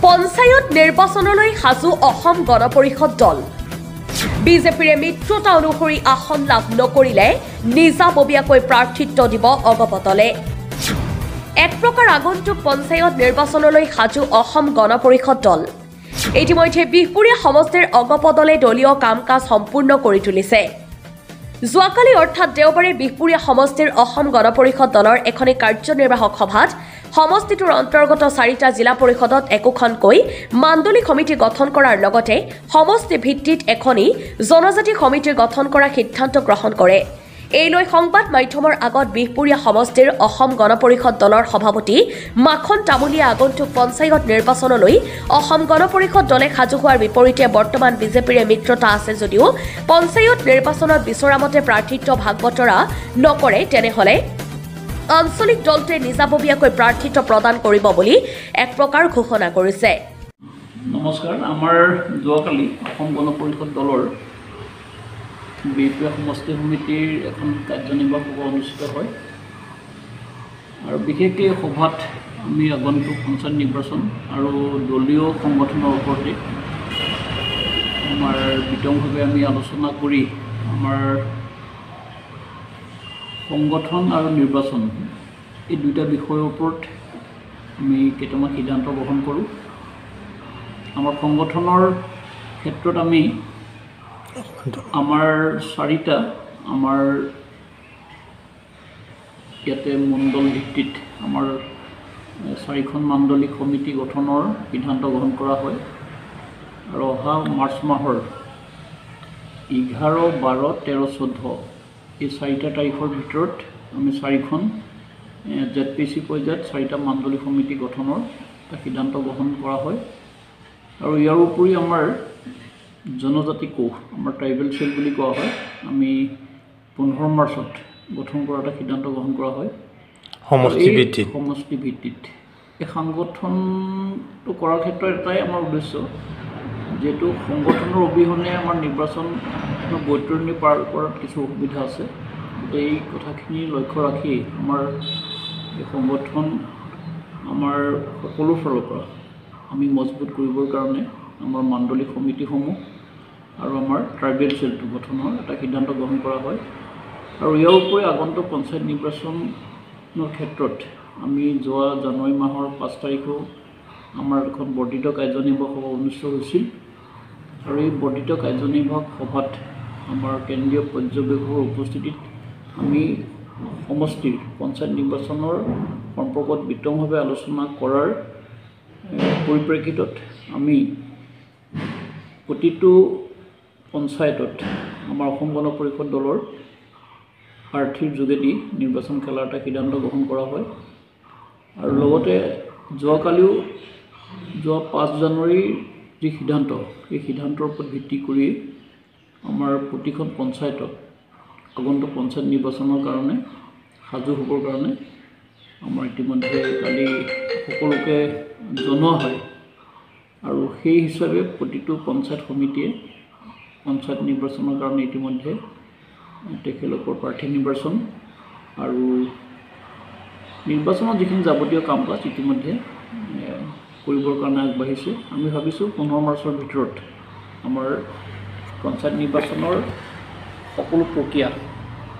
পঞ্চায়ত নিৰ্বাচনলৈ সাজু অসম গণ পৰিষদ দল বিজেপিৰে মিত্ৰতা অনুসৰি আসন লাভ নকৰিলে নিজাববীয়াকৈ প্ৰাৰ্থিত্ব দিব অগপ দলে এক প্ৰকাৰ আগন্তুক পঞ্চায়ত নিৰ্বাচনলৈ সাজু অসম গণ পৰিষদ দল ইতিমধ্যে বিহপুৰীয়া সমষ্টিৰ অগপ দলে দলীয় কাম কাজ সম্পূৰ্ণ কৰি তুলিছে যোৱাকালি অৰ্থাৎ দেওবাৰে বিহপুৰীয়া সমষ্টিৰ অসম গণ পৰিষদ দলৰ এখনি কাৰ্যনিৰ্বাহক সভাত সমষ্টিটোৰ অন্তৰ্গত 4টা জিলা পৰিষদত একোখনকৈ মাণ্ডলিক সমিতি গঠন কৰাৰ লগতে সমষ্টি ভিত্তিত এখনি জনজাতি সমিতি গঠন কৰাৰ সিদ্ধান্ত গ্ৰহণ কৰে এই লৈ সংবাদ মাধ্যমৰ আগত বিহপুৰীয়া সমষ্টিৰ অসম গণ পৰিষদ দলৰ সভাপতি মাখন তামুলীয়া আগন্তুক পঞ্চায়ত নিৰ্বাচনলৈ অসম গণ পৰিষদ দলে সাজু হোৱাৰ বিপৰীতে বৰ্তমান বিজেপিৰে মিত্ৰতা আছে যদিও পঞ্চায়ত নিৰ্বাচনত বিচৰামতে প্ৰাৰ্থিত্ব ভাগ বতৰা নকৰে তেনেহলে আঞ্চলিক দলটোৱে নিজাববীয়াকৈ প্ৰাৰ্থিত্ব প্ৰদান কৰিব বুলি এক প্ৰকাৰ ঘোষণা কৰিছে নমস্কাৰ আমাৰ যোৱাকালি অসম গণ পৰিষদ দলৰ বিহপুৰীয়া সমষ্টি সমিতিৰ এখন কাৰ্যনিৰ্বাহক সভা অনুষ্ঠিত হয় আৰু বিশেষকৈ সভাত আমি আগন্তুক পঞ্চায়ত নিৰ্বাচন আৰু দলীয় সংগঠনৰ ওপৰতে আমাৰ বিতংভাৱে আমি আলোচনা কৰি আমাৰ সংগঠন আৰু নিৰ্বাচন এই দুটা বিষয়ৰ ওপৰত আমি কেইটামান সিদ্ধান্ত গ্ৰহণ কৰোঁ আমাৰ সংগঠনৰ ক্ষেত্ৰত আমি আমাৰ 4টা আমাৰ ইয়াতে মণ্ডল ভিত্তিত আমাৰ 4খন মাণ্ডলিক সমিতি গঠনৰ সিদ্ধান্ত গ্ৰহণ কৰা হয় আৰু অহা মাৰ্চ মাহৰ 11, 12, 13, 14 এই 4টা তাৰিখৰ ভিতৰত আমি 4খন জেডপিচি পৰ্যায়ত 4টা মাণ্ডলিক সমিতি গঠনৰ সিদ্ধান্ত গ্ৰহণ কৰা হয় আৰু ইয়াৰ উপৰি আমাৰ জনজাতি কোষ আমাৰ ট্ৰাইবেল সেল বুলি কোৱা হয় আমি 15 মাৰ্চত গঠন কৰাৰ এটা সিদ্ধান্ত গ্ৰহণ কৰা হয় সমষ্টি ভিত্তিত এই সংগঠনটো কৰাৰ ক্ষেত্ৰত এটাই আমাৰ উদ্দেশ্য যেহেতু সংগঠনৰ অবিহনে আমাৰ নিৰ্বাচন বৈতৰণি পাৰ কৰাত কিছু অসুবিধা আছে এই কথাখিনি লক্ষ্য ৰাখি আমাৰ এই সংগঠন আমাৰ সকলো ফালৰ পৰা আমি মজবুত কৰিবৰ কাৰণে আমাৰ মাণ্ডলিক সমিতিসমূহ আৰু আমাৰ ট্ৰাইবেল সেলটো গঠনৰ এটা সিদ্ধান্ত গ্ৰহণ কৰা হয় আৰু ইয়াৰ উপৰি আগন্তুক পঞ্চায়ত নিৰ্বাচনৰ ক্ষেত্ৰত আমি যোৱা জানুৱাৰী মাহৰ 5 তাৰিখেও আমাৰ এখন বৰ্ধিত কাৰ্যনিৰ্বাহক সভা অনুষ্ঠিত হৈছিল আৰু এই বৰ্ধিত কাৰ্যনিৰ্বাহক সভাত আমাৰ কেন্দ্ৰীয় পৰ্যবেক্ষকৰ উপস্থিতিত আমি সমষ্টিৰ পঞ্চায়ত নিৰ্বাচনৰ সম্পৰ্কত বিতংভাৱে আলোচনা কৰাৰ পৰিপ্ৰেক্ষিতত আমি প্ৰতিটো পঞ্চায়তত আমাৰ অসম গণ পৰিষদ দলৰ প্ৰাৰ্থীৰ যোগেদি নিৰ্বাচন খেলাৰ এটা সিদ্ধান্ত গ্ৰহণ কৰা হয় আৰু লগতে যোৱাকালিও যোৱা 5 জানুৱাৰীৰ যি সিদ্ধান্ত এই সিদ্ধান্তৰ ওপৰত ভিত্তি কৰি আমাৰ প্ৰতিখন পঞ্চায়তত আগন্তুক পঞ্চায়ত নিৰ্বাচনৰ কাৰণে সাজু হ'বৰ কাৰণে আমাৰ ইতিমধ্যে কালি সকলোকে জনোৱা হয় আৰু সেই হিচাপে প্ৰতিটো পঞ্চায়ত সমিতিয়ে পঞ্চায়ত নিৰ্বাচনৰ কাৰণে ইতিমধ্যে তেখেতলোকৰ প্ৰাৰ্থী নিৰ্বাচন আৰু নিৰ্বাচনৰ যিখিনি যাৱতীয় কাম কাজ ইতিমধ্যে কৰিবৰ কাৰণে আগবাঢ়িছে আমি ভাবিছোঁ 15 মাৰ্চৰ ভিতৰত আমাৰ পঞ্চায়ত নিৰ্বাচনৰ সকলো প্ৰক্ৰিয়া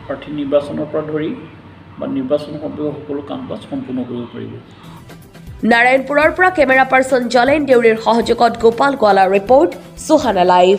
প্ৰাৰ্থী নিৰ্বাচনৰ পৰা ধৰি বা নিৰ্বাচন সম্পৰ্কীয় সকলো কাম কাজ সম্পূৰ্ণ কৰিব পাৰিব নাৰায়ণপুৰৰ পৰা কেমেৰা পাৰ্চন জলেন দেউৰীৰ সহযোগত গোপাল গোৱালাৰ ৰিপৰ্ট সুহানা লাইভ।